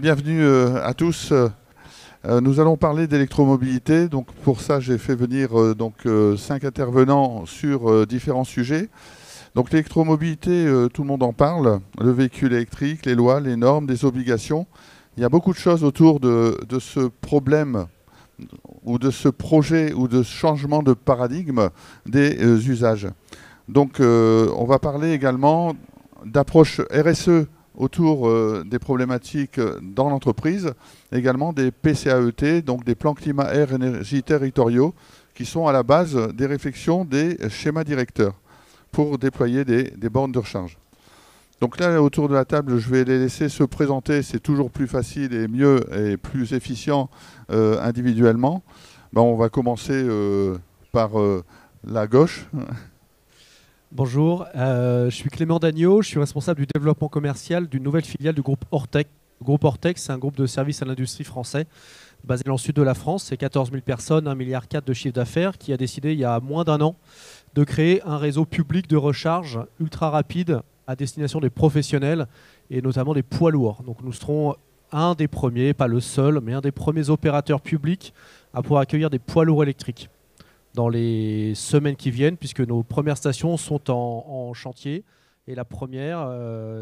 Bienvenue à tous. Nous allons parler d'électromobilité. Donc pour ça, j'ai fait venir 5 intervenants sur différents sujets. Donc l'électromobilité, tout le monde en parle. Le véhicule électrique, les lois, les normes, les obligations. Il y a beaucoup de choses autour de ce problème ou de ce projet ou de ce changement de paradigme des usages. Donc on va parler également d'approche RSE autour des problématiques dans l'entreprise, également des PCAET, donc des plans climat, air, énergie territoriaux, qui sont à la base des réflexions des schémas directeurs pour déployer des bornes de recharge. Donc là, autour de la table, je vais les laisser se présenter. C'est toujours plus facile et mieux et plus efficient individuellement. On va commencer par la gauche. Bonjour, je suis Clément Dagneau, je suis responsable du développement commercial d'une nouvelle filiale du groupe Ortec. Le groupe Ortec, c'est un groupe de services à l'industrie français basé dans le sud de la France. C'est 14 000 personnes, 1,4 milliard de chiffre d'affaires qui a décidé il y a moins d'1 an de créer un réseau public de recharge ultra rapide à destination des professionnels et notamment des poids lourds. Donc nous serons un des premiers, pas le seul, mais un des premiers opérateurs publics à pouvoir accueillir des poids lourds électriques dans les semaines qui viennent, puisque nos premières stations sont en chantier. Et la première,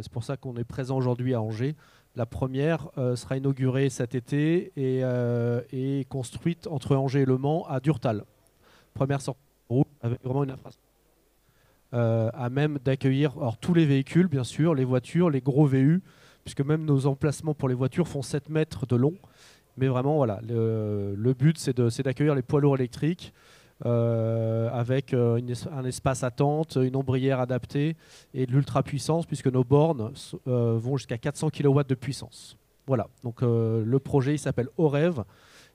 c'est pour ça qu'on est présent aujourd'hui à Angers, la première sera inaugurée cet été et construite entre Angers et Le Mans à Durtal. Première sortie de route avec vraiment une infrastructure à même d'accueillir tous les véhicules, bien sûr, les voitures, les gros VU, puisque même nos emplacements pour les voitures font 7 mètres de long. Mais vraiment, voilà, le but, c'est d'accueillir les poids lourds électriques, avec un espace attente, une ombrière adaptée et de l'ultra-puissance, puisque nos bornes vont jusqu'à 400 kW de puissance. Voilà, donc le projet il s'appelle OREV,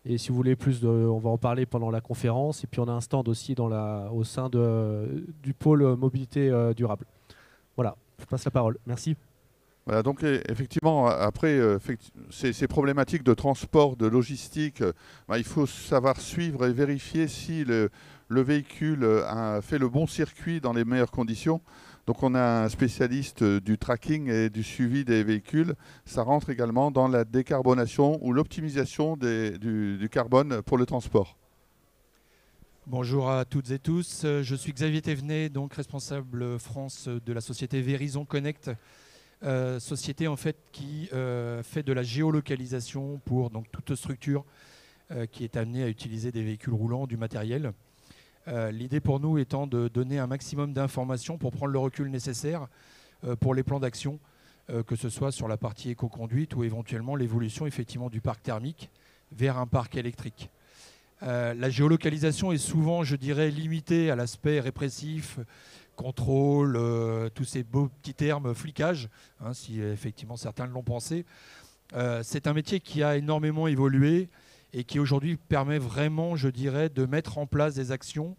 et si vous voulez plus, on va en parler pendant la conférence, et puis on a un stand aussi au sein du pôle mobilité durable. Voilà, je passe la parole, merci. Voilà, donc effectivement, après, ces problématiques de transport, de logistique, il faut savoir suivre et vérifier si le véhicule a fait le bon circuit dans les meilleures conditions. Donc on a un spécialiste du tracking et du suivi des véhicules. Ça rentre également dans la décarbonation ou l'optimisation du carbone pour le transport. Bonjour à toutes et tous, je suis Xavier Thévenet, donc responsable France de la société Verizon Connect. Société en fait qui fait de la géolocalisation pour donc toute structure qui est amenée à utiliser des véhicules roulants, du matériel. L'idée pour nous étant de donner un maximum d'informations pour prendre le recul nécessaire pour les plans d'action, que ce soit sur la partie éco-conduite ou éventuellement l'évolution effectivement du parc thermique vers un parc électrique. La géolocalisation est souvent, je dirais, limitée à l'aspect répressif, contrôle, tous ces beaux petits termes, flicage, hein, si effectivement certains l'ont pensé. C'est un métier qui a énormément évolué et qui aujourd'hui permet vraiment, je dirais, de mettre en place des actions,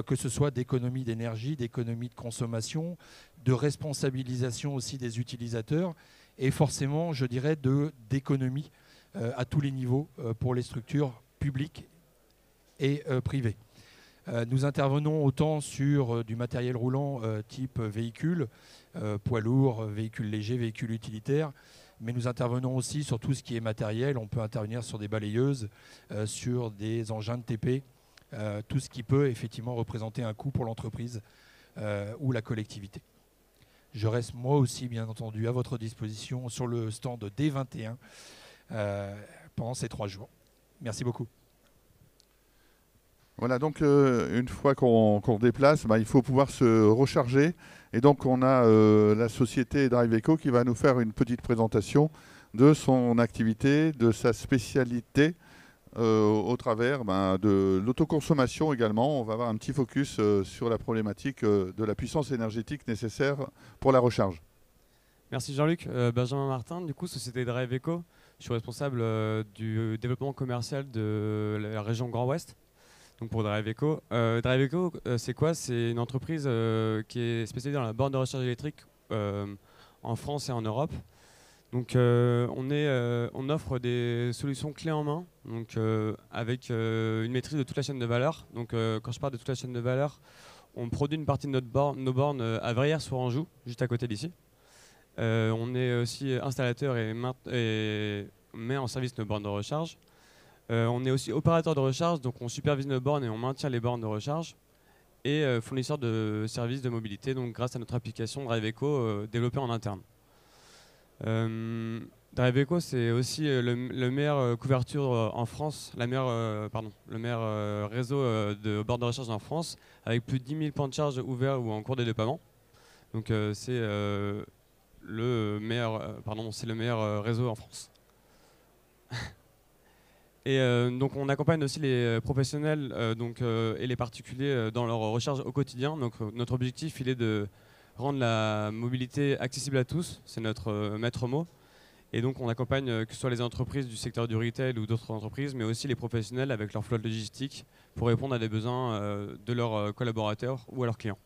que ce soit d'économie d'énergie, d'économie de consommation, de responsabilisation aussi des utilisateurs et forcément, je dirais, d'économie à tous les niveaux pour les structures publiques et privées. Nous intervenons autant sur du matériel roulant type véhicule, poids lourd, véhicule léger, véhicule utilitaire, mais nous intervenons aussi sur tout ce qui est matériel. On peut intervenir sur des balayeuses, sur des engins de TP, tout ce qui peut effectivement représenter un coût pour l'entreprise ou la collectivité. Je reste moi aussi bien entendu à votre disposition sur le stand D21 pendant ces 3 jours. Merci beaucoup. Voilà, donc une fois qu'on déplace, il faut pouvoir se recharger. Et donc on a la société DriveEco qui va nous faire une petite présentation de son activité, de sa spécialité au travers de l'autoconsommation également. On va avoir un petit focus sur la problématique de la puissance énergétique nécessaire pour la recharge. Merci Jean-Luc. Benjamin Martin, du coup, société DriveEco. Je suis responsable du développement commercial de la région Grand Ouest. Donc pour DriveEco. DriveEco, c'est quoi? C'est une entreprise qui est spécialisée dans la borne de recharge électrique en France et en Europe. Donc on offre des solutions clés en main, donc, avec une maîtrise de toute la chaîne de valeur. Donc quand je parle de toute la chaîne de valeur, on produit une partie de nos bornes à Verrières-sur-Anjou, juste à côté d'ici. On est aussi installateur et met en service nos bornes de recharge. On est aussi opérateur de recharge, donc on supervise nos bornes et on maintient les bornes de recharge. Et fournisseur de services de mobilité, donc grâce à notre application DriveEco développée en interne. DriveEco, c'est aussi le meilleur couverture en France, le meilleur réseau de bornes de recharge en France, avec plus de 10 000 points de charge ouverts ou en cours de déploiement. Donc c'est le meilleur réseau en France. Et donc on accompagne aussi les professionnels et les particuliers dans leur recharge au quotidien. Donc notre objectif, il est de rendre la mobilité accessible à tous, c'est notre maître mot. Et donc on accompagne que ce soit les entreprises du secteur du retail ou d'autres entreprises, mais aussi les professionnels avec leur flotte logistique pour répondre à des besoins de leurs collaborateurs ou à leurs clients.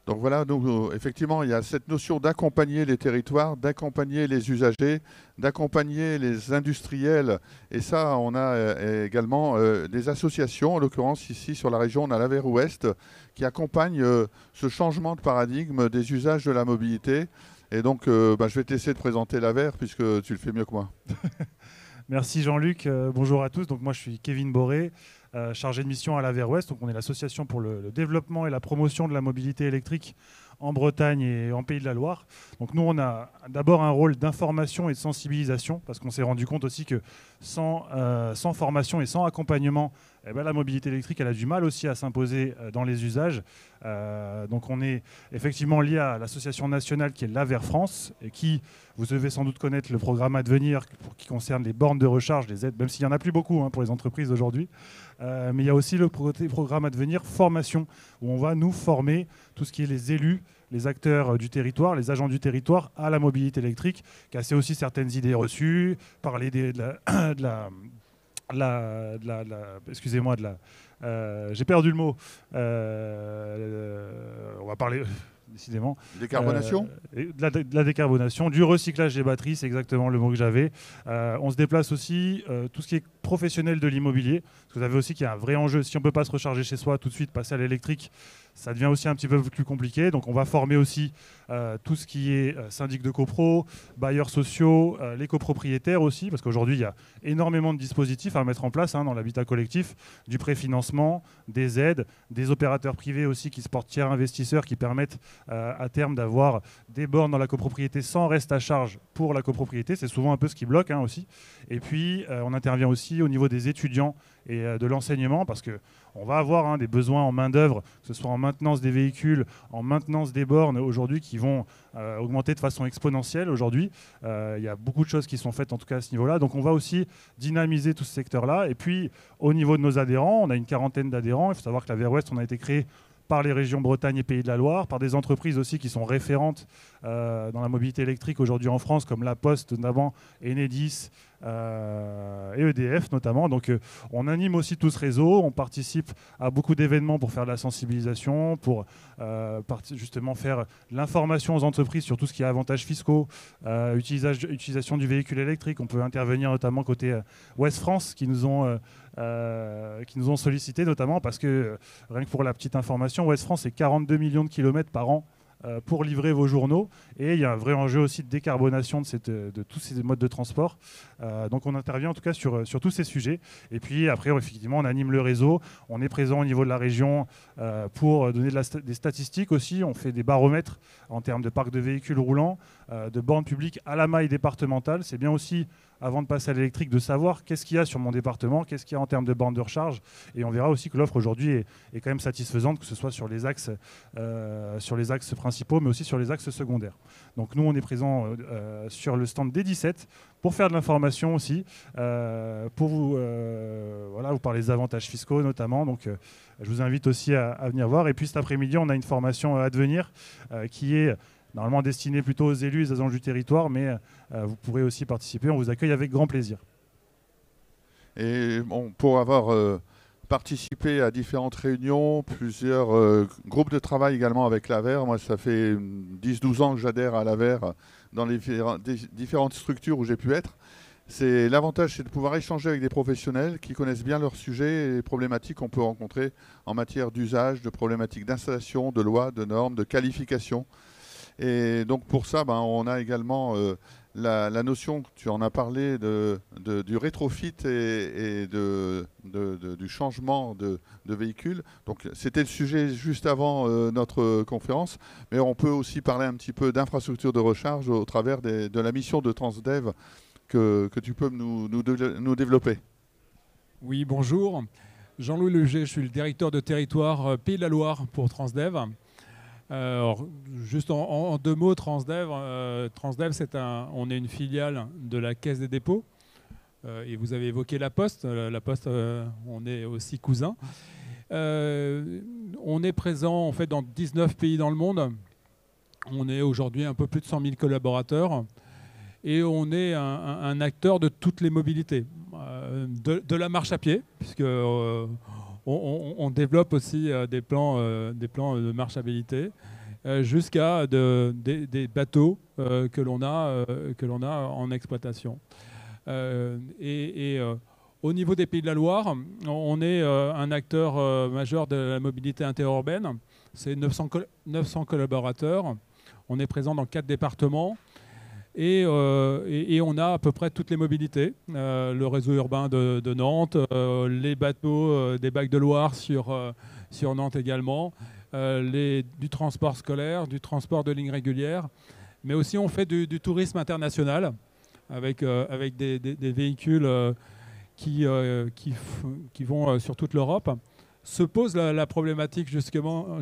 Donc voilà, donc, effectivement, il y a cette notion d'accompagner les territoires, d'accompagner les usagers, d'accompagner les industriels. Et ça, on a également des associations, en l'occurrence ici sur la région, on a l'Aveyron Ouest, qui accompagne ce changement de paradigme des usages de la mobilité. Et donc, je vais te laisser te présenter l'Aveyron, puisque tu le fais mieux que moi. Merci Jean-Luc. Bonjour à tous. Donc, moi, je suis Kevin Boré, chargé de mission à l'Aveyron Ouest. Donc, on est l'association pour le développement et la promotion de la mobilité électrique en Bretagne et en Pays de la Loire. Donc nous, on a d'abord un rôle d'information et de sensibilisation, parce qu'on s'est rendu compte aussi que sans formation et sans accompagnement, la mobilité électrique, elle a du mal aussi à s'imposer dans les usages. Donc on est effectivement lié à l'association nationale qui est l'Aveyron France, et qui, vous devez sans doute connaître le programme Advenir qui concerne les bornes de recharge, les aides, même s'il n'y en a plus beaucoup pour les entreprises aujourd'hui. Mais il y a aussi le programme Advenir Formation, où on va nous former tout ce qui est les élus, les acteurs du territoire, les agents du territoire à la mobilité électrique, casser aussi certaines idées reçues, parler excusez-moi, j'ai perdu le mot. On va parler décidément. Décarbonation de la décarbonation, du recyclage des batteries, c'est exactement le mot que j'avais. On se déplace aussi, tout ce qui est professionnel de l'immobilier, parce que vous savez aussi qu'il y a un vrai enjeu. Si on ne peut pas se recharger chez soi tout de suite, passer à l'électrique, ça devient aussi un petit peu plus compliqué. Donc on va former aussi tout ce qui est syndic de copro, bailleurs sociaux, les copropriétaires aussi, parce qu'aujourd'hui il y a énormément de dispositifs à mettre en place dans l'habitat collectif, du préfinancement, des aides, des opérateurs privés aussi qui se portent tiers investisseurs, qui permettent à terme d'avoir des bornes dans la copropriété sans reste à charge pour la copropriété. C'est souvent un peu ce qui bloque aussi. Et puis on intervient aussi au niveau des étudiants et de l'enseignement, parce qu'on va avoir des besoins en main-d'œuvre, que ce soit en maintenance des véhicules, en maintenance des bornes aujourd'hui, qui vont augmenter de façon exponentielle aujourd'hui. Il y a beaucoup de choses qui sont faites en tout cas à ce niveau-là. Donc on va aussi dynamiser tout ce secteur-là. Et puis au niveau de nos adhérents, on a une quarantaine d'adhérents. Il faut savoir que l'Aveyron Ouest, on a été créé par les régions Bretagne et Pays de la Loire, par des entreprises aussi qui sont référentes dans la mobilité électrique aujourd'hui en France, comme La Poste notamment, Enedis et EDF notamment. Donc on anime aussi tout ce réseau, on participe à beaucoup d'événements pour faire de la sensibilisation, pour justement faire l'information aux entreprises sur tout ce qui est avantages fiscaux, utilisation du véhicule électrique. On peut intervenir notamment côté Ouest France qui nous ont sollicité, notamment parce que, rien que pour la petite information, Ouest France, c'est 42 millions de kilomètres par an pour livrer vos journaux. Et il y a un vrai enjeu aussi de décarbonation de tous ces modes de transport. Donc on intervient en tout cas sur tous ces sujets. Et puis après, effectivement, on anime le réseau. On est présent au niveau de la région pour donner des statistiques aussi. On fait des baromètres en termes de parc de véhicules roulants, de bornes publiques à la maille départementale. C'est bien aussi, avant de passer à l'électrique, de savoir qu'est-ce qu'il y a sur mon département, qu'est-ce qu'il y a en termes de bornes de recharge. Et on verra aussi que l'offre aujourd'hui est quand même satisfaisante, que ce soit sur les axes principaux, mais aussi sur les axes secondaires. Donc nous, on est présent sur le stand des 17 pour faire de l'information aussi, pour vous parler des avantages fiscaux notamment. Donc je vous invite aussi à venir voir. Et puis cet après-midi, on a une formation Advenir qui est normalement destiné plutôt aux élus et aux agents du territoire, mais vous pourrez aussi participer. On vous accueille avec grand plaisir. Et pour avoir participé à différentes réunions, plusieurs groupes de travail également avec l'Aveyron, moi ça fait 10-12 ans que j'adhère à l'Aveyron dans les différentes structures où j'ai pu être. L'avantage, c'est de pouvoir échanger avec des professionnels qui connaissent bien leur sujet et les problématiques qu'on peut rencontrer en matière d'usage, de problématiques d'installation, de loi, de normes, de qualification. Et donc pour ça, on a également la notion, tu en as parlé, du rétrofit et du changement de véhicule. Donc c'était le sujet juste avant notre conférence, mais on peut aussi parler un petit peu d'infrastructure de recharge au travers de la mission de Transdev que tu peux nous développer. Oui, bonjour. Jean-Louis Leger, je suis le directeur de territoire Pays de la Loire pour Transdev. Alors, juste en deux mots, Transdev, on est une filiale de la Caisse des dépôts. Et vous avez évoqué la Poste. La Poste, on est aussi cousins. On est présent en fait dans 19 pays dans le monde. On est aujourd'hui un peu plus de 100 000 collaborateurs. Et on est un acteur de toutes les mobilités. De la marche à pied, puisque on développe aussi des plans de marchabilité, jusqu'à des bateaux que l'on a en exploitation. Au niveau des Pays de la Loire, on est un acteur majeur de la mobilité interurbaine. C'est 900 collaborateurs. On est présent dans 4 départements. Et on a à peu près toutes les mobilités. Le réseau urbain de Nantes, les bateaux des Bacs de Loire sur Nantes également, du transport scolaire, du transport de lignes régulières. Mais aussi on fait du tourisme international avec des véhicules qui vont sur toute l'Europe. Se pose la problématique justement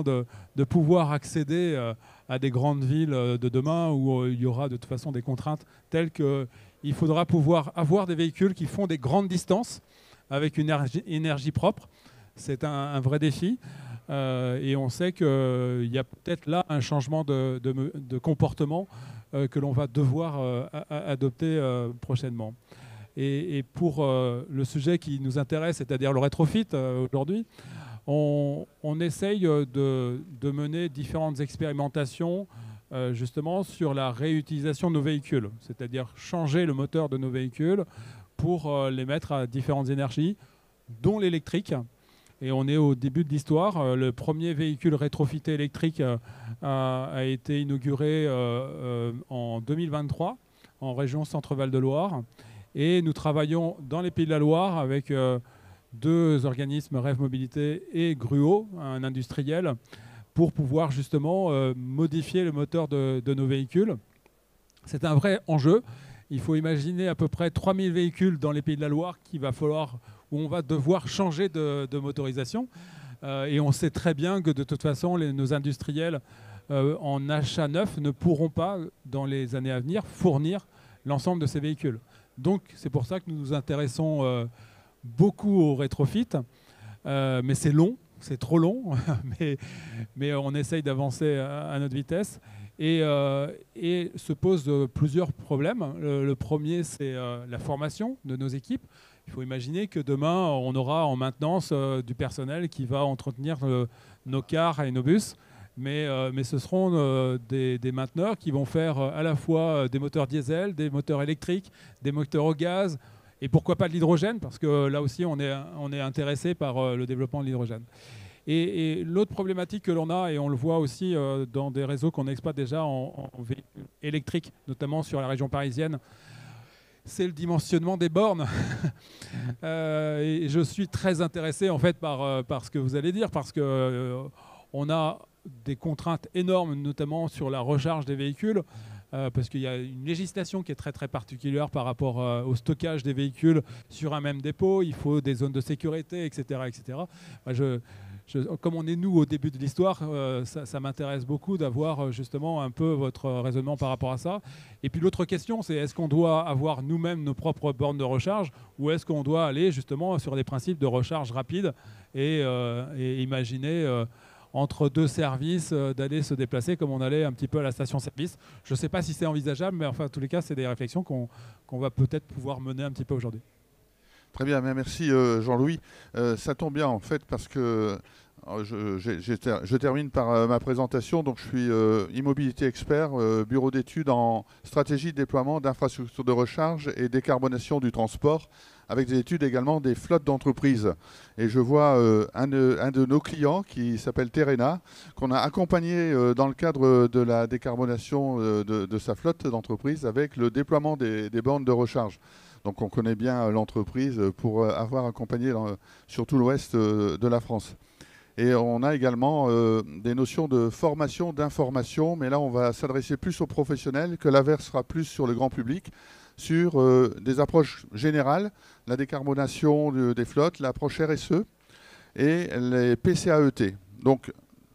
de pouvoir accéder à des grandes villes de demain où il y aura de toute façon des contraintes telles qu'il faudra pouvoir avoir des véhicules qui font des grandes distances avec une énergie propre. C'est un vrai défi et on sait qu'il y a peut-être là un changement de comportement que l'on va devoir adopter prochainement. Et pour le sujet qui nous intéresse, c'est-à-dire le rétrofit aujourd'hui, on essaye de mener différentes expérimentations justement sur la réutilisation de nos véhicules, c'est-à-dire changer le moteur de nos véhicules pour les mettre à différentes énergies, dont l'électrique. Et on est au début de l'histoire. Le premier véhicule rétrofité électrique a été inauguré en 2023 en région Centre-Val de Loire. Et nous travaillons dans les Pays de la Loire avec 2 organismes, Rêve Mobilité et Gruo, un industriel, pour pouvoir justement modifier le moteur de nos véhicules. C'est un vrai enjeu. Il faut imaginer à peu près 3000 véhicules dans les Pays de la Loire où on va devoir changer de motorisation. Et on sait très bien que de toute façon, nos industriels en achat neuf ne pourront pas, dans les années à venir, fournir l'ensemble de ces véhicules. Donc c'est pour ça que nous nous intéressons beaucoup au rétrofit, mais c'est long, c'est trop long, mais on essaye d'avancer à notre vitesse et se posent plusieurs problèmes. Le premier, c'est la formation de nos équipes. Il faut imaginer que demain, on aura en maintenance du personnel qui va entretenir nos cars et nos bus. Mais ce seront des mainteneurs qui vont faire à la fois des moteurs diesel, des moteurs électriques, des moteurs au gaz, et pourquoi pas de l'hydrogène, parce que là aussi on est intéressé par le développement de l'hydrogène. Et l'autre problématique que l'on a, et on le voit aussi dans des réseaux qu'on exploite déjà en véhicules électriques, notamment sur la région parisienne, c'est le dimensionnement des bornes. Et je suis très intéressé en fait par ce que vous allez dire, parce que on a des contraintes énormes, notamment sur la recharge des véhicules, parce qu'il y a une législation qui est très très particulière par rapport au stockage des véhicules sur un même dépôt. Il faut des zones de sécurité, etc. etc. Comme on est nous au début de l'histoire, ça m'intéresse beaucoup d'avoir justement un peu votre raisonnement par rapport à ça. Et puis l'autre question, c'est est-ce qu'on doit avoir nous-mêmes nos propres bornes de recharge, ou est-ce qu'on doit aller justement sur des principes de recharge rapide et imaginer entre 2 services d'aller se déplacer comme on allait un petit peu à la station-service. Je ne sais pas si c'est envisageable, mais enfin, en tous les cas, c'est des réflexions qu'on va peut-être pouvoir mener un petit peu aujourd'hui. Très bien, merci Jean-Louis. Ça tombe bien en fait parce que je termine par ma présentation. Donc, je suis immobilité expert, bureau d'études en stratégie de déploiement d'infrastructures de recharge et décarbonation du transport avec des études également des flottes d'entreprises. Et je vois un de nos clients qui s'appelle Terena, qu'on a accompagné dans le cadre de la décarbonation de sa flotte d'entreprise avec le déploiement des bornes de recharge. Donc on connaît bien l'entreprise pour avoir accompagné sur tout l'ouest de la France. Et on a également des notions de formation, d'information, mais là on va s'adresser plus aux professionnels, que l'averse sera plus sur le grand public, sur des approches générales, la décarbonation des flottes, l'approche RSE et les PCAET. Donc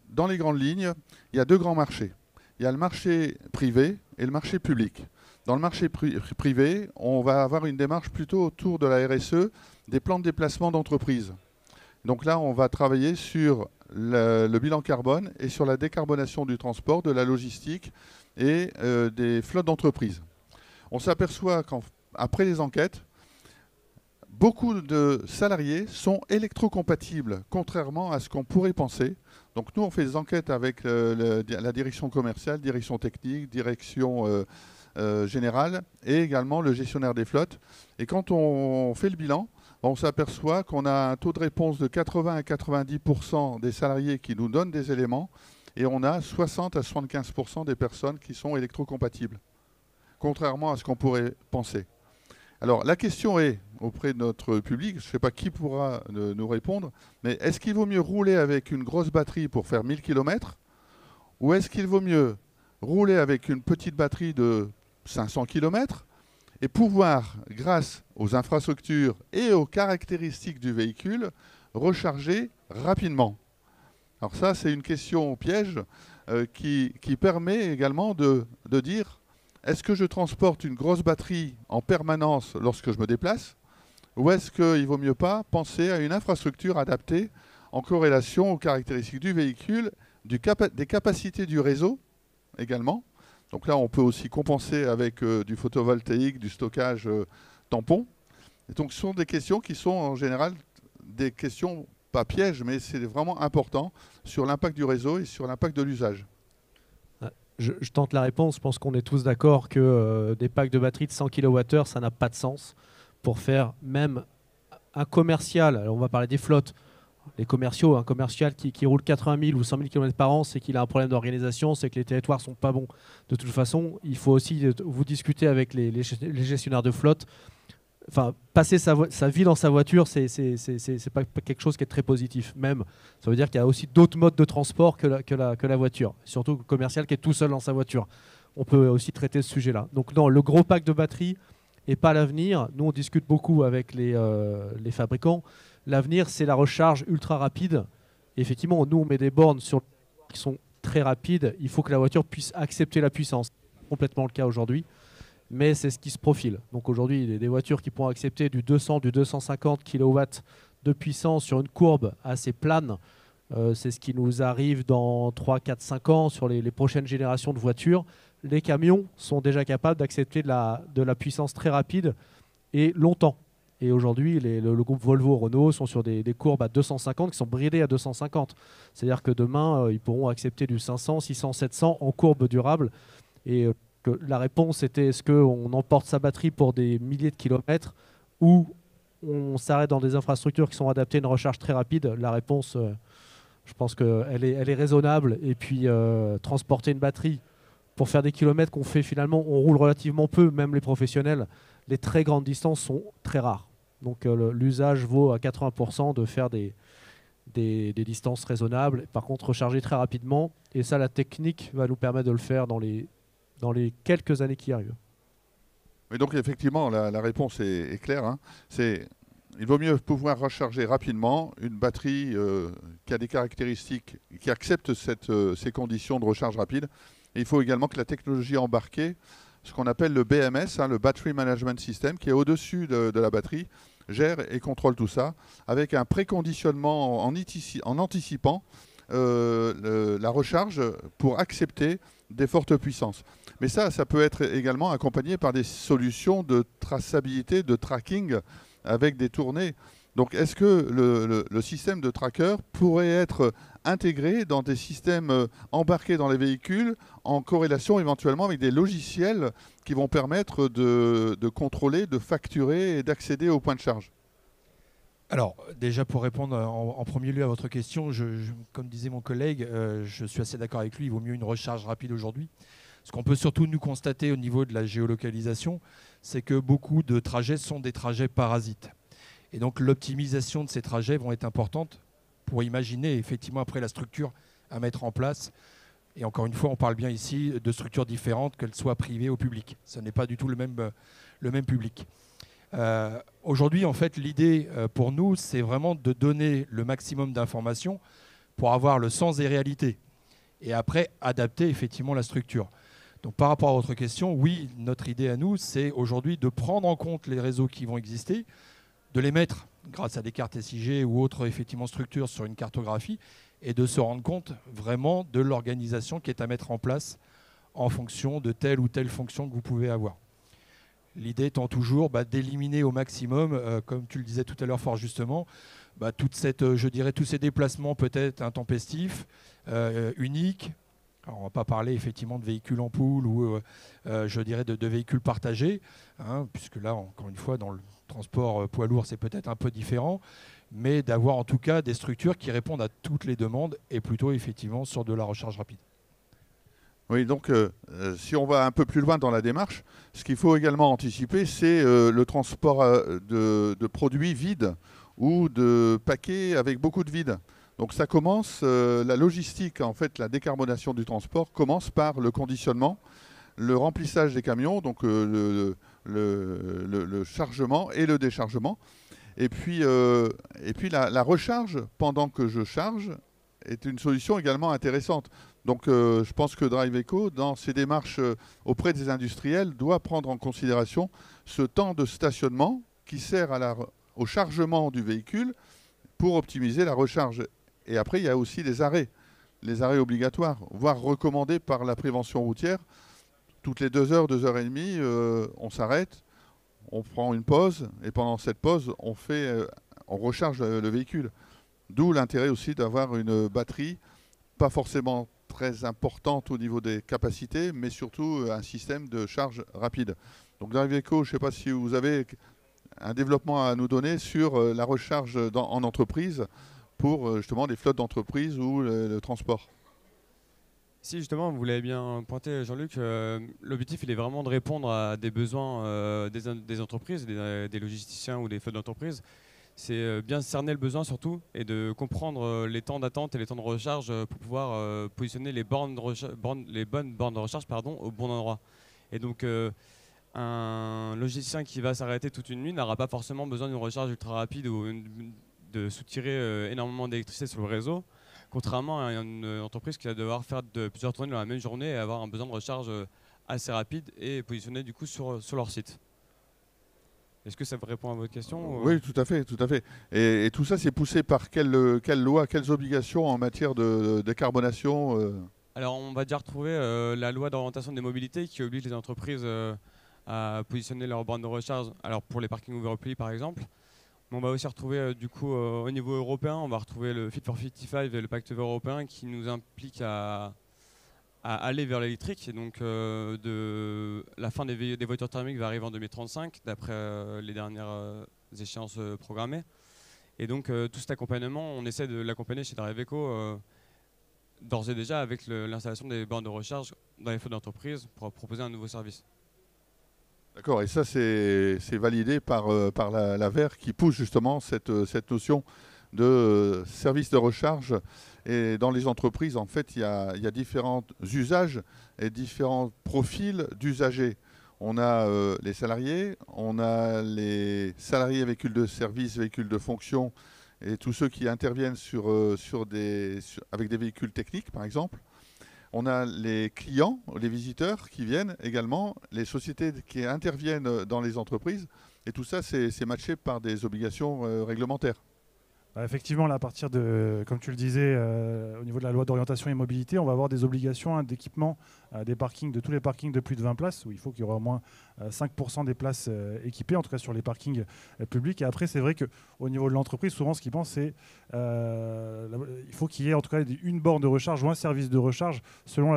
dans les grandes lignes, il y a deux grands marchés. Il y a le marché privé et le marché public. Dans le marché privé, on va avoir une démarche plutôt autour de la RSE, des plans de déplacement d'entreprise. Donc là, on va travailler sur le bilan carbone et sur la décarbonation du transport, de la logistique et des flottes d'entreprises. On s'aperçoit qu'après les enquêtes, beaucoup de salariés sont électrocompatibles, contrairement à ce qu'on pourrait penser. Donc nous, on fait des enquêtes avec la direction commerciale, direction technique, direction générale et également le gestionnaire des flottes. Et quand on fait le bilan, on s'aperçoit qu'on a un taux de réponse de 80 à 90% des salariés qui nous donnent des éléments et on a 60 à 75% des personnes qui sont électrocompatibles, contrairement à ce qu'on pourrait penser. Alors la question est, auprès de notre public, je ne sais pas qui pourra nous répondre, mais est-ce qu'il vaut mieux rouler avec une grosse batterie pour faire 1000 km ou est-ce qu'il vaut mieux rouler avec une petite batterie de 500 km et pouvoir, grâce aux infrastructures et aux caractéristiques du véhicule, recharger rapidement? Alors ça, c'est une question piège qui permet également de dire, est-ce que je transporte une grosse batterie en permanence lorsque je me déplace ou est-ce qu'il ne vaut mieux pas penser à une infrastructure adaptée en corrélation aux caractéristiques du véhicule, des capacités du réseau également. Donc là, on peut aussi compenser avec du photovoltaïque, du stockage tampon. Et donc, ce sont des questions qui sont en général des questions, pas pièges, mais c'est vraiment important sur l'impact du réseau et sur l'impact de l'usage. Je tente la réponse. Je pense qu'on est tous d'accord que des packs de batterie de 100 kWh, ça n'a pas de sens pour faire même un commercial. Alors on va parler des flottes. Les commerciaux, un commercial qui roule 80 000 ou 100 000 km par an, c'est qu'il a un problème d'organisation, c'est que les territoires ne sont pas bons. De toute façon, il faut aussi vous discuter avec les gestionnaires de flotte. Enfin, passer sa vie dans sa voiture, c'est pas quelque chose qui est très positif. Même, ça veut dire qu'il y a aussi d'autres modes de transport que la voiture. Surtout le commercial qui est tout seul dans sa voiture. On peut aussi traiter ce sujet-là. Donc non, le gros pack de batterie n'est pas l'avenir. Nous, on discute beaucoup avec les fabricants. L'avenir, c'est la recharge ultra rapide. Et effectivement, nous, on met des bornes qui sont très rapides. Il faut que la voiture puisse accepter la puissance. C'est complètement le cas aujourd'hui, mais c'est ce qui se profile. Donc aujourd'hui, il y a des voitures qui pourront accepter du 200, du 250 kW de puissance sur une courbe assez plane. C'est ce qui nous arrive dans 3, 4, 5 ans sur les prochaines générations de voitures. Les camions sont déjà capables d'accepter de la puissance très rapide et longtemps. Et aujourd'hui, le groupe Volvo, Renault sont sur des courbes à 250 qui sont bridées à 250. C'est-à-dire que demain, ils pourront accepter du 500, 600, 700 en courbe durable. Et que la réponse était, est-ce qu'on emporte sa batterie pour des milliers de kilomètres ou on s'arrête dans des infrastructures qui sont adaptées à une recharge très rapide? La réponse, je pense qu'elle est raisonnable. Et puis, transporter une batterie pour faire des kilomètres qu'on fait finalement, on roule relativement peu, même les professionnels. Les très grandes distances sont très rares. Donc l'usage vaut à 80% de faire des distances raisonnables. Par contre, recharger très rapidement. Et ça, la technique va nous permettre de le faire dans les quelques années qui arrivent. Mais donc effectivement, la réponse est claire. Hein. Il vaut mieux pouvoir recharger rapidement une batterie qui a des caractéristiques, qui accepte ces conditions de recharge rapide. Et il faut également que la technologie embarquée, ce qu'on appelle le BMS, le Battery Management System, qui est au-dessus de la batterie, gère et contrôle tout ça, avec un préconditionnement en anticipant la recharge pour accepter des fortes puissances. Mais ça peut être également accompagné par des solutions de traçabilité, de tracking avec des tournées. Donc est-ce que le système de tracker pourrait être intégrés dans des systèmes embarqués dans les véhicules en corrélation éventuellement avec des logiciels qui vont permettre de contrôler, de facturer et d'accéder aux points de charge. Alors, déjà pour répondre en premier lieu à votre question, comme disait mon collègue, je suis assez d'accord avec lui, il vaut mieux une recharge rapide aujourd'hui. Ce qu'on peut surtout nous constater au niveau de la géolocalisation, c'est que beaucoup de trajets sont des trajets parasites. Et donc l'optimisation de ces trajets vont être importantes pour imaginer effectivement après la structure à mettre en place. Et encore une fois, on parle bien ici de structures différentes, qu'elles soient privées ou publiques. Ce n'est pas du tout le même public. Aujourd'hui, en fait, l'idée pour nous, c'est vraiment de donner le maximum d'informations pour avoir le sens des réalités et après adapter effectivement la structure. Donc par rapport à votre question, oui, notre idée à nous, c'est aujourd'hui de prendre en compte les réseaux qui vont exister, de les mettre grâce à des cartes SIG ou autres effectivement structures sur une cartographie et de se rendre compte vraiment de l'organisation qui est à mettre en place en fonction de telle ou telle fonction que vous pouvez avoir. L'idée étant toujours d'éliminer au maximum, comme tu le disais tout à l'heure fort justement, toute cette, je dirais, tous ces déplacements peut-être intempestifs, uniques. Alors, on ne va pas parler effectivement de véhicules en pool ou je dirais de véhicules partagés, hein, puisque là, encore une fois, dans le transport poids lourd, c'est peut-être un peu différent, mais d'avoir en tout cas des structures qui répondent à toutes les demandes et plutôt effectivement sur de la recharge rapide. Oui, donc si on va un peu plus loin dans la démarche, ce qu'il faut également anticiper, c'est le transport de produits vides ou de paquets avec beaucoup de vide. Donc ça commence, la logistique, en fait, la décarbonation du transport commence par le conditionnement, le remplissage des camions, donc le chargement et le déchargement. Et puis la recharge pendant que je charge est une solution également intéressante. Donc je pense que DriveEco, dans ses démarches auprès des industriels, doit prendre en considération ce temps de stationnement qui sert au chargement du véhicule pour optimiser la recharge. Et après, il y a aussi les arrêts obligatoires, voire recommandés par la prévention routière. Toutes les 2 heures, 2 heures et demie, on s'arrête, on prend une pause, et pendant cette pause, on recharge le véhicule. D'où l'intérêt aussi d'avoir une batterie, pas forcément très importante au niveau des capacités, mais surtout un système de charge rapide. Donc DriveEco, je ne sais pas si vous avez un développement à nous donner sur la recharge en entreprise pour justement les flottes d'entreprise ou le transport. Si justement, vous l'avez bien pointé Jean-Luc, l'objectif il est vraiment de répondre à des besoins des entreprises, des logisticiens ou des flottes d'entreprise. C'est bien cerner le besoin surtout et de comprendre les temps d'attente et les temps de recharge pour pouvoir positionner les bonnes bornes de recharge au bon endroit. Et donc un logisticien qui va s'arrêter toute une nuit n'aura pas forcément besoin d'une recharge ultra rapide ou de soutirer énormément d'électricité sur le réseau, contrairement à une entreprise qui va devoir faire plusieurs tournées dans la même journée et avoir un besoin de recharge assez rapide et positionné du coup sur leur site. Est-ce que ça répond à votre question? Oui, tout à fait, tout à fait. Et tout ça, c'est poussé par quelle loi, quelles obligations en matière de décarbonation Alors, on va déjà retrouver la loi d'orientation des mobilités qui oblige les entreprises à positionner leurs bornes de recharge. Alors, pour les parkings overplis, par exemple. Mais on va aussi retrouver, du coup, au niveau européen, on va retrouver le Fit for 55 et le pacte vert européen qui nous implique à aller vers l'électrique. Et donc, la fin des voitures thermiques va arriver en 2035, d'après les dernières échéances programmées. Et donc, tout cet accompagnement, on essaie de l'accompagner chez DriveEco d'ores et déjà avec l'installation des bornes de recharge dans les flottes d'entreprise pour proposer un nouveau service. D'accord, et ça, c'est validé par l'AVER qui pousse justement cette notion de service de recharge. Et dans les entreprises, en fait, il y a différents usages et différents profils d'usagers. On a les salariés, on a les salariés véhicules de service, véhicules de fonction et tous ceux qui interviennent avec des véhicules techniques, par exemple. On a les clients, les visiteurs qui viennent également, les sociétés qui interviennent dans les entreprises. Et tout ça, c'est matché par des obligations réglementaires. Effectivement, là, à partir de, comme tu le disais, au niveau de la loi d'orientation et mobilité, on va avoir des obligations d'équipement des parkings, de tous les parkings de plus de 20 places, où il faut qu'il y aura au moins 5% des places équipées, en tout cas sur les parkings publics. Et après, c'est vrai qu'au niveau de l'entreprise, souvent, ce qu'ils pensent, c'est il faut qu'il y ait en tout cas une borne de recharge ou un service de recharge selon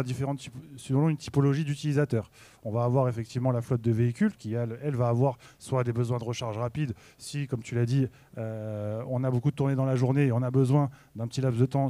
une typologie d'utilisateurs. On va avoir effectivement la flotte de véhicules qui, elle va avoir soit des besoins de recharge rapide, si, comme tu l'as dit, on a beaucoup de tournées dans la journée et on a besoin d'un petit laps de temps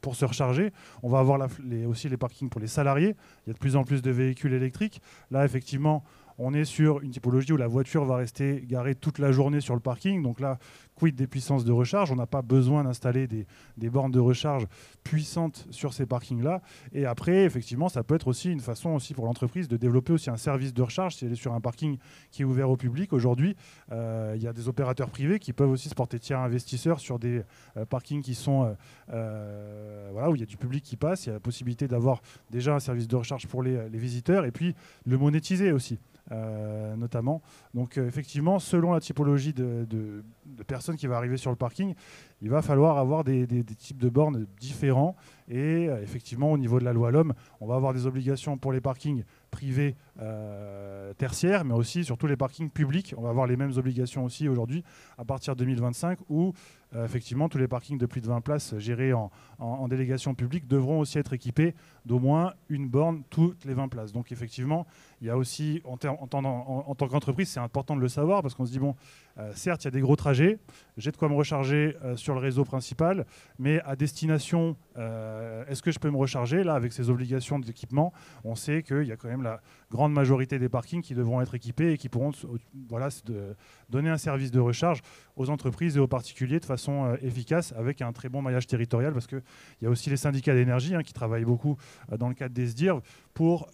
pour se recharger. On va avoir aussi les parkings pour les salariés. Il y a de plus en plus de véhicules électriques. Là, effectivement, on est sur une typologie où la voiture va rester garée toute la journée sur le parking. Donc là, quid des puissances de recharge? On n'a pas besoin d'installer des bornes de recharge puissantes sur ces parkings-là. Et après, effectivement, ça peut être aussi une façon aussi pour l'entreprise de développer aussi un service de recharge si elle est sur un parking qui est ouvert au public. Aujourd'hui, il y a des opérateurs privés qui peuvent aussi se porter tiers investisseurs sur des parkings qui sont où il y a du public qui passe. Il y a la possibilité d'avoir déjà un service de recharge pour les visiteurs et puis le monétiser aussi. Notamment. Donc effectivement, selon la typologie de personnes qui va arriver sur le parking, il va falloir avoir des types de bornes différents. Et effectivement, au niveau de la loi L'Homme, on va avoir des obligations pour les parkings privés tertiaires, mais aussi sur tous les parkings publics. On va avoir les mêmes obligations aussi aujourd'hui à partir de 2025 où effectivement tous les parkings de plus de 20 places gérés en délégation publique devront aussi être équipés d'au moins une borne toutes les 20 places. Donc effectivement, il y a aussi, en tant qu'entreprise, c'est important de le savoir parce qu'on se dit, bon, certes, il y a des gros trajets, j'ai de quoi me recharger sur le réseau principal, mais à destination, est-ce que je peux me recharger? Là, avec ces obligations d'équipement, on sait qu'il y a quand même la grande majorité des parkings qui devront être équipés et qui pourront donner un service de recharge aux entreprises et aux particuliers de façon efficace avec un très bon maillage territorial parce qu'il y a aussi les syndicats d'énergie qui travaillent beaucoup dans le cadre des SDIR pour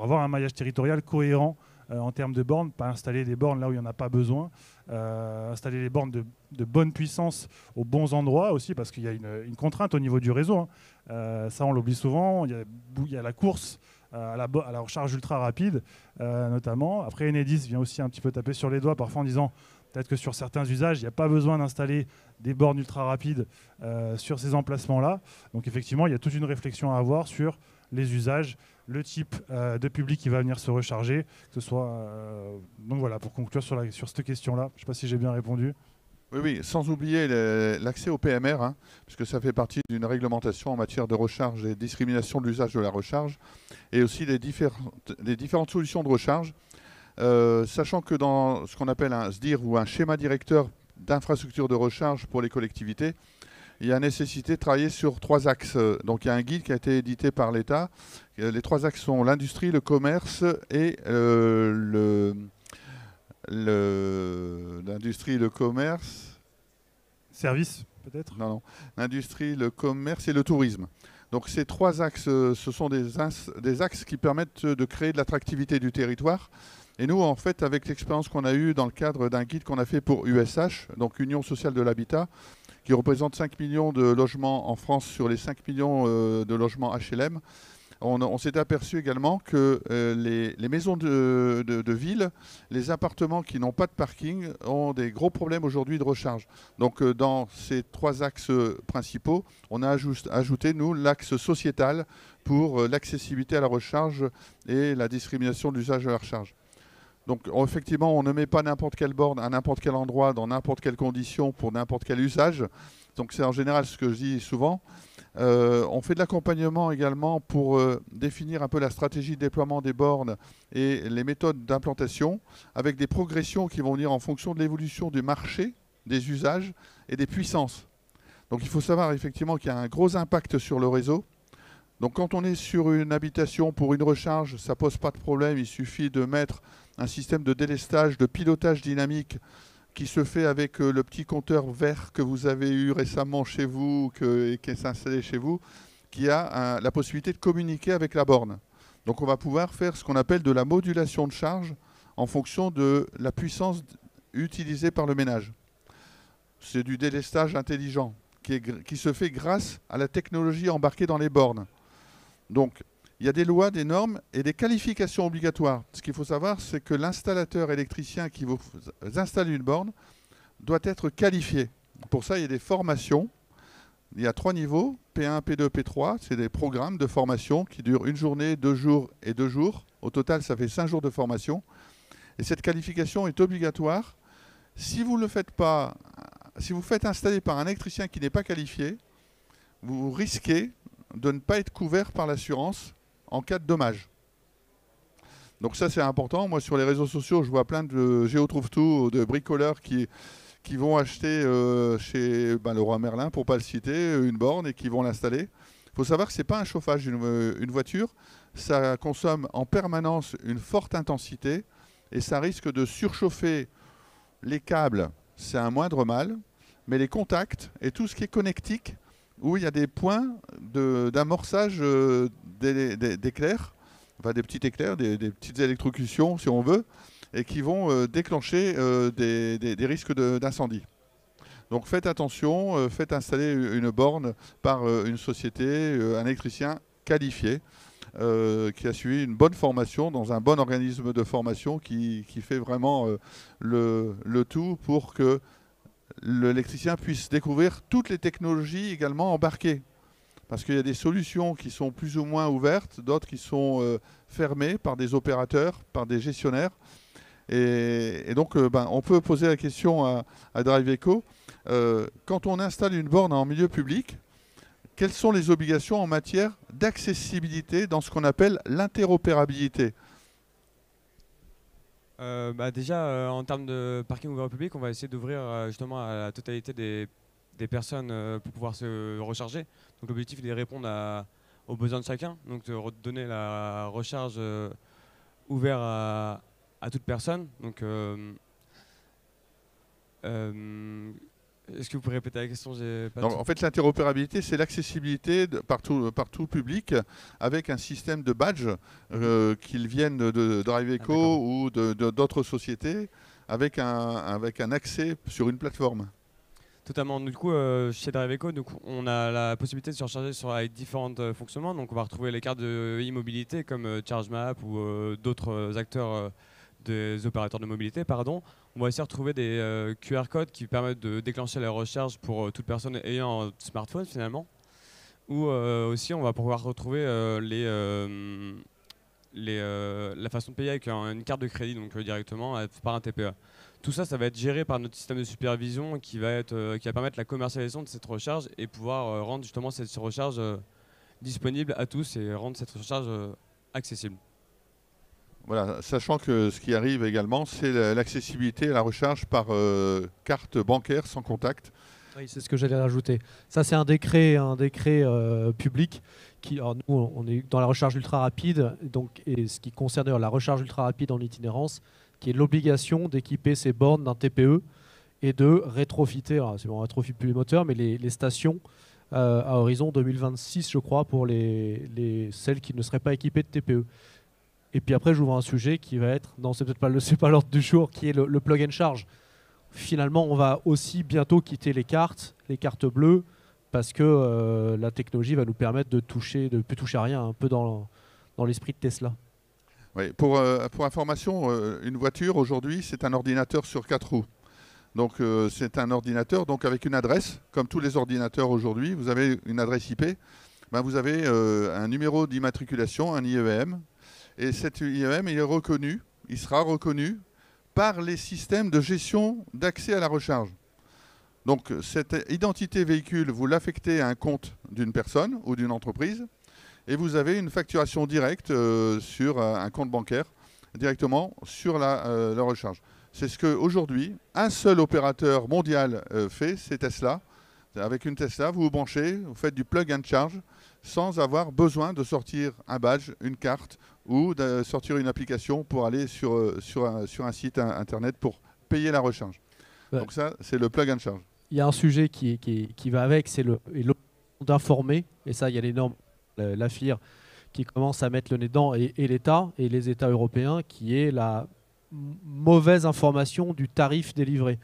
avoir un maillage territorial cohérent en termes de bornes, pas installer des bornes là où il n'y en a pas besoin, installer les bornes de bonne puissance aux bons endroits aussi, parce qu'il y a une contrainte au niveau du réseau. Ça, on l'oublie souvent. Il y a la course à la recharge ultra rapide, notamment. Après, Enedis vient aussi un petit peu taper sur les doigts, parfois en disant peut-être que sur certains usages, il n'y a pas besoin d'installer des bornes ultra rapides sur ces emplacements-là. Donc effectivement, il y a toute une réflexion à avoir sur les usages, le type de public qui va venir se recharger, que ce soit... donc voilà, pour conclure sur cette question-là, je ne sais pas si j'ai bien répondu. Oui, sans oublier l'accès au PMR, puisque ça fait partie d'une réglementation en matière de recharge et discrimination de l'usage de la recharge, et aussi les différentes solutions de recharge, sachant que dans ce qu'on appelle un SDIR ou un schéma directeur d'infrastructure de recharge pour les collectivités, il y a nécessité de travailler sur 3 axes. Donc il y a un guide qui a été édité par l'État. Les 3 axes sont l'industrie, le commerce et l'industrie, le commerce... Service, peut-être? Non. L'industrie, le commerce et le tourisme. Donc ces 3 axes, ce sont des axes qui permettent de créer de l'attractivité du territoire. Et nous, en fait, avec l'expérience qu'on a eue dans le cadre d'un guide qu'on a fait pour USH, donc Union sociale de l'habitat, qui représente 5 millions de logements en France sur les 5 millions de logements HLM, on s'est aperçu également que les maisons de ville, les appartements qui n'ont pas de parking ont des gros problèmes aujourd'hui de recharge. Donc dans ces 3 axes principaux, on a ajouté, nous, l'axe sociétal pour l'accessibilité à la recharge et la discrimination de l'usage de la recharge. Donc effectivement, on ne met pas n'importe quelle borne à n'importe quel endroit, dans n'importe quelle condition, pour n'importe quel usage. Donc c'est en général ce que je dis souvent. On fait de l'accompagnement également pour définir un peu la stratégie de déploiement des bornes et les méthodes d'implantation, avec des progressions qui vont venir en fonction de l'évolution du marché, des usages et des puissances. Donc il faut savoir effectivement qu'il y a un gros impact sur le réseau. Donc quand on est sur une habitation pour une recharge, ça ne pose pas de problème. Il suffit de mettre un système de délestage, de pilotage dynamique qui se fait avec le petit compteur vert que vous avez eu récemment chez vous et qui est installé chez vous, qui a la possibilité de communiquer avec la borne. Donc on va pouvoir faire ce qu'on appelle de la modulation de charge en fonction de la puissance utilisée par le ménage. C'est du délestage intelligent qui se fait grâce à la technologie embarquée dans les bornes. Donc, il y a des lois, des normes et des qualifications obligatoires. Ce qu'il faut savoir, c'est que l'installateur électricien qui vous installe une borne doit être qualifié. Pour ça, il y a des formations. Il y a 3 niveaux, P1, P2, P3. C'est des programmes de formation qui durent 1 journée, 2 jours et 2 jours. Au total, ça fait 5 jours de formation. Et cette qualification est obligatoire. Si vous ne le faites pas, si vous faites installer par un électricien qui n'est pas qualifié, vous risquez de ne pas être couvert par l'assurance en cas de dommage. Donc ça, c'est important. Moi, sur les réseaux sociaux, je vois plein de Géotrouve-Tout, de bricoleurs qui vont acheter chez Leroy Merlin, pour ne pas le citer, une borne et qui vont l'installer. Il faut savoir que ce n'est pas un chauffage une voiture. Ça consomme en permanence une forte intensité et ça risque de surchauffer les câbles. C'est un moindre mal. Mais les contacts et tout ce qui est connectique, où il y a des points d'amorçage d'éclairs, enfin des petits éclairs, des petites électrocutions si on veut, et qui vont déclencher des risques d'incendie. Donc faites attention, faites installer une borne par une société, un électricien qualifié, qui a suivi une bonne formation dans un bon organisme de formation qui fait vraiment le tout pour que l'électricien puisse découvrir toutes les technologies également embarquées. Parce qu'il y a des solutions qui sont plus ou moins ouvertes, d'autres qui sont fermées par des opérateurs, par des gestionnaires. Et donc, on peut poser la question à DriveEco. Quand on installe une borne en milieu public, quelles sont les obligations en matière d'accessibilité dans ce qu'on appelle l'interopérabilité ? Déjà, en termes de parking ouvert au public, on va essayer d'ouvrir justement à la totalité des personnes pour pouvoir se recharger. Donc l'objectif est de répondre aux besoins de chacun, donc de donner la recharge ouverte à toute personne. Donc, est-ce que vous pouvez répéter la question? En fait, l'interopérabilité, c'est l'accessibilité par tout public avec un système de badge, qu'ils viennent de DriveEco ou d'autres sociétés, avec un accès sur une plateforme. Totalement. Du coup, chez DriveEco, on a la possibilité de se recharger avec différents fonctionnements. Donc, on va retrouver les cartes de e-mobilité comme ChargeMap ou d'autres acteurs des opérateurs de mobilité, pardon. On va aussi retrouver des QR codes qui permettent de déclencher la recharge pour toute personne ayant un smartphone finalement. Ou aussi on va pouvoir retrouver la façon de payer avec une carte de crédit, donc directement par un TPE. Tout ça, ça va être géré par notre système de supervision qui va permettre la commercialisation de cette recharge et pouvoir rendre justement cette recharge disponible à tous et rendre cette recharge accessible. Voilà, sachant que ce qui arrive également, c'est l'accessibilité à la recharge par carte bancaire sans contact. Oui, c'est ce que j'allais rajouter. Ça, c'est un décret public. Alors nous, on est dans la recharge ultra rapide, et ce qui concerne d'ailleurs la recharge ultra rapide en itinérance, qui est l'obligation d'équiper ces bornes d'un TPE et de rétrofiter, alors c'est bon, on rétrofite plus les moteurs, mais les stations à horizon 2026, je crois, pour celles qui ne seraient pas équipées de TPE. Et puis après, j'ouvre un sujet qui va être, non, c'est peut-être pas l'ordre du jour, qui est le plug and charge. Finalement, on va aussi bientôt quitter les cartes bleues, parce que la technologie va nous permettre de plus toucher à rien, un peu dans l'esprit de Tesla. Oui, pour information, une voiture aujourd'hui, c'est un ordinateur sur 4 roues. Donc c'est un ordinateur avec une adresse, comme tous les ordinateurs aujourd'hui. Vous avez une adresse IP, vous avez un numéro d'immatriculation, un IEM. Et cet IEM, il sera reconnu par les systèmes de gestion d'accès à la recharge. Donc cette identité véhicule, vous l'affectez à un compte d'une personne ou d'une entreprise et vous avez une facturation directe sur un compte bancaire, directement sur la recharge. C'est ce qu'aujourd'hui, un seul opérateur mondial fait, c'est Tesla. Avec une Tesla, vous vous branchez, vous faites du plug and charge sans avoir besoin de sortir un badge, une carte ou de sortir une application pour aller sur un site internet pour payer la recharge. Ouais. Donc ça, c'est le plug and charge. Il y a un sujet qui va avec, c'est l'obligation d'informer, et ça, il y a les normes, l'AFIR, qui commence à mettre le nez dedans, et l'État, et les États européens, qui est la mauvaise information du tarif délivré.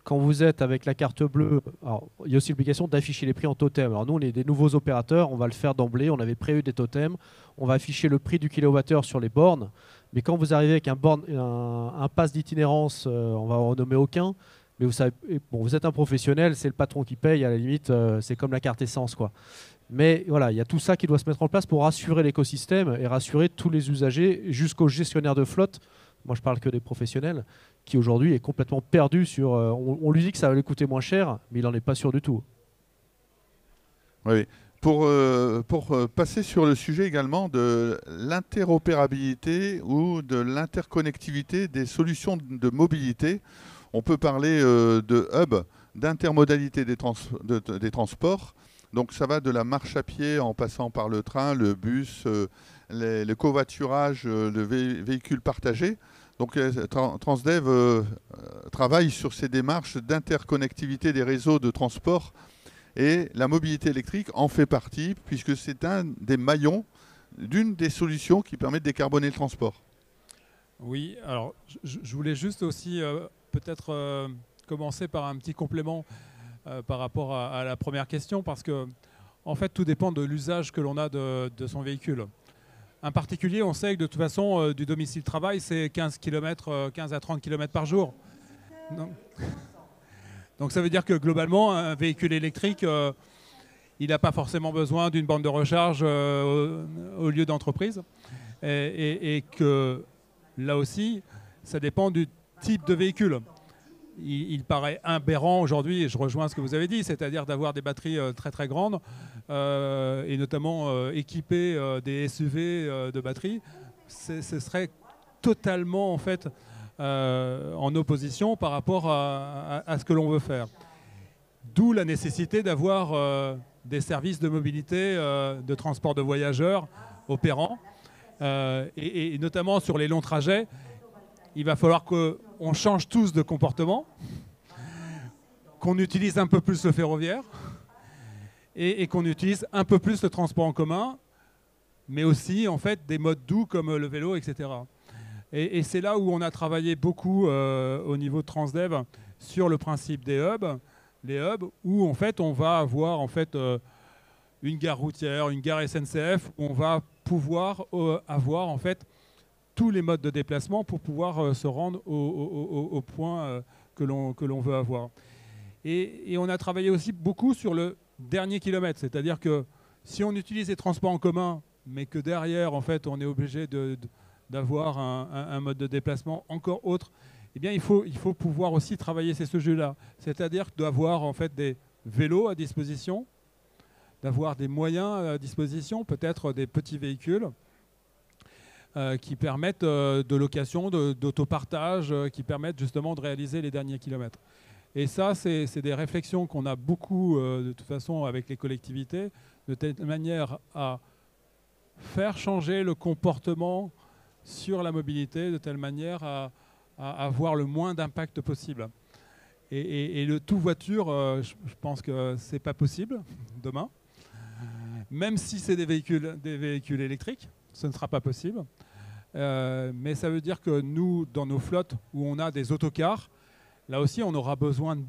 Quand vous êtes avec la carte bleue, alors, il y a aussi l'obligation d'afficher les prix en totem. Alors nous, on est des nouveaux opérateurs, on va le faire d'emblée, on avait prévu des totems, on va afficher le prix du kilowattheure sur les bornes, mais quand vous arrivez avec un pass d'itinérance, on va en nommer aucun, Mais vous savez, bon, vous êtes un professionnel, c'est le patron qui paye, à la limite, c'est comme la carte essence, quoi. Mais voilà, il y a tout ça qui doit se mettre en place pour rassurer l'écosystème et rassurer tous les usagers jusqu'aux gestionnaires de flotte. Moi, je parle que des professionnels qui aujourd'hui est complètement perdu sur. On lui dit que ça va lui coûter moins cher, mais il n'en est pas sûr du tout. Oui. Pour passer sur le sujet également de l'interopérabilité ou de l'interconnectivité des solutions de mobilité, on peut parler de hub, d'intermodalité des transports. Donc ça va de la marche à pied en passant par le train, le bus, le covoiturage, le véhicule partagé. Donc Transdev travaille sur ces démarches d'interconnectivité des réseaux de transport et la mobilité électrique en fait partie puisque c'est un des maillons d'une des solutions qui permet de décarboner le transport. Oui, alors je voulais juste aussi peut-être commencer par un petit complément par rapport à la première question parce que en fait tout dépend de l'usage que l'on a de son véhicule. Un particulier, on sait que de toute façon du domicile travail c'est 15 à 30 km par jour. Donc ça veut dire que globalement un véhicule électrique il n'a pas forcément besoin d'une borne de recharge au lieu d'entreprise et que là aussi ça dépend du type de véhicule. Il paraît aberrant aujourd'hui, et je rejoins ce que vous avez dit, c'est-à-dire d'avoir des batteries très très grandes et notamment équiper des SUV de batteries. Ce serait totalement en fait en opposition par rapport à ce que l'on veut faire. D'où la nécessité d'avoir des services de mobilité, de transport de voyageurs opérants et notamment sur les longs trajets. Il va falloir qu'on change tous de comportement, qu'on utilise un peu plus le ferroviaire et qu'on utilise un peu plus le transport en commun, mais aussi en fait des modes doux comme le vélo, etc. Et c'est là où on a travaillé beaucoup au niveau de Transdev sur le principe des hubs, les hubs où en fait on va avoir en fait une gare routière, une gare SNCF, où on va pouvoir avoir en fait tous les modes de déplacement pour pouvoir se rendre au point que l'on veut avoir. Et on a travaillé aussi beaucoup sur le dernier kilomètre, c'est-à-dire que si on utilise les transports en commun, mais que derrière, en fait, on est obligé d'avoir un mode de déplacement encore autre, eh bien, il faut pouvoir aussi travailler ces sujets-là. C'est-à-dire d'avoir en fait des vélos à disposition, d'avoir des moyens à disposition, peut-être des petits véhicules, qui permettent de location, d'autopartage, qui permettent justement de réaliser les derniers kilomètres. Et ça, c'est des réflexions qu'on a beaucoup, de toute façon, avec les collectivités, de telle manière à faire changer le comportement sur la mobilité, de telle manière à avoir le moins d'impact possible. Et le tout voiture, je pense que ce n'est pas possible demain. Même si c'est des véhicules électriques, ce ne sera pas possible. Mais ça veut dire que nous, dans nos flottes où on a des autocars, là aussi on aura besoin de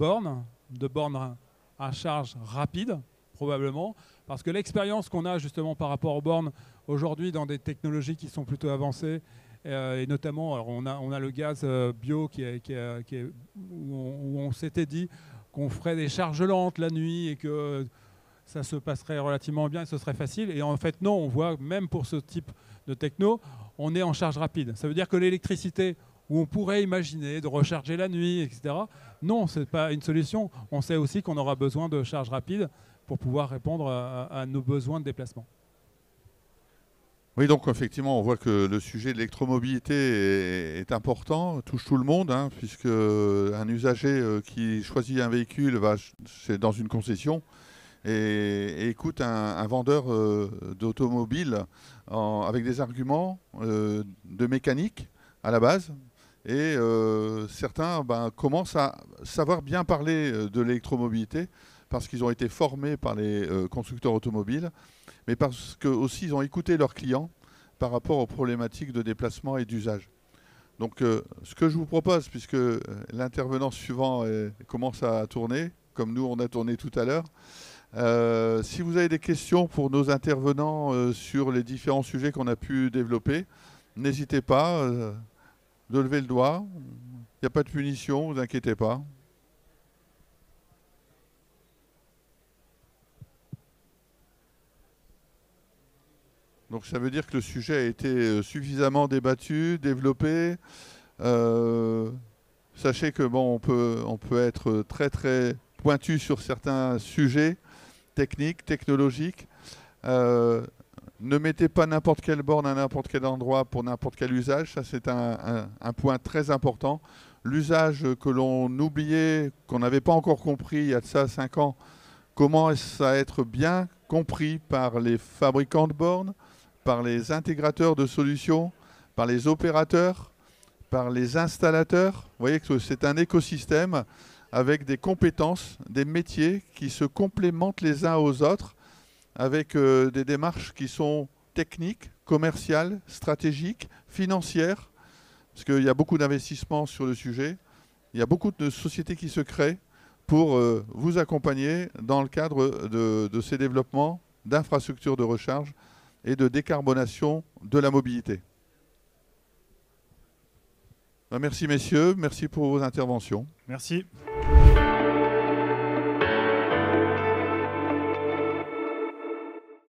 bornes à charge rapide, probablement, parce que l'expérience qu'on a justement par rapport aux bornes aujourd'hui dans des technologies qui sont plutôt avancées, et notamment alors on a le gaz bio où on s'était dit qu'on ferait des charges lentes la nuit et que ça se passerait relativement bien et ce serait facile. Et en fait non, on voit même pour ce type de techno, on est en charge rapide. Ça veut dire que l'électricité, où on pourrait imaginer de recharger la nuit, etc., non, ce n'est pas une solution. On sait aussi qu'on aura besoin de charge rapide pour pouvoir répondre à nos besoins de déplacement. Oui, donc effectivement, on voit que le sujet de l'électromobilité est important, touche tout le monde, hein, puisque un usager qui choisit un véhicule va dans une concession et écoute un vendeur d'automobile avec des arguments de mécanique à la base. Et certains commencent à savoir bien parler de l'électromobilité parce qu'ils ont été formés par les constructeurs automobiles, mais parce que aussi ils ont écouté leurs clients par rapport aux problématiques de déplacement et d'usage. Donc ce que je vous propose, puisque l'intervenant suivant commence à tourner, comme nous on a tourné tout à l'heure, si vous avez des questions pour nos intervenants sur les différents sujets qu'on a pu développer, n'hésitez pas de lever le doigt. Il n'y a pas de punition, ne vous inquiétez pas. Donc ça veut dire que le sujet a été suffisamment débattu, développé. Sachez que bon, on peut être très très pointu sur certains sujets techniques, technologiques. Ne mettez pas n'importe quelle borne à n'importe quel endroit pour n'importe quel usage. Ça, c'est un point très important. L'usage que l'on oubliait, qu'on n'avait pas encore compris il y a de ça 5 ans, comment ça être bien compris par les fabricants de bornes, par les intégrateurs de solutions, par les opérateurs, par les installateurs. Vous voyez que c'est un écosystème avec des compétences, des métiers qui se complémentent les uns aux autres, avec des démarches qui sont techniques, commerciales, stratégiques, financières, parce qu'il y a beaucoup d'investissements sur le sujet. Il y a beaucoup de sociétés qui se créent pour vous accompagner dans le cadre de ces développements d'infrastructures de recharge et de décarbonation de la mobilité. Merci messieurs, merci pour vos interventions. Merci.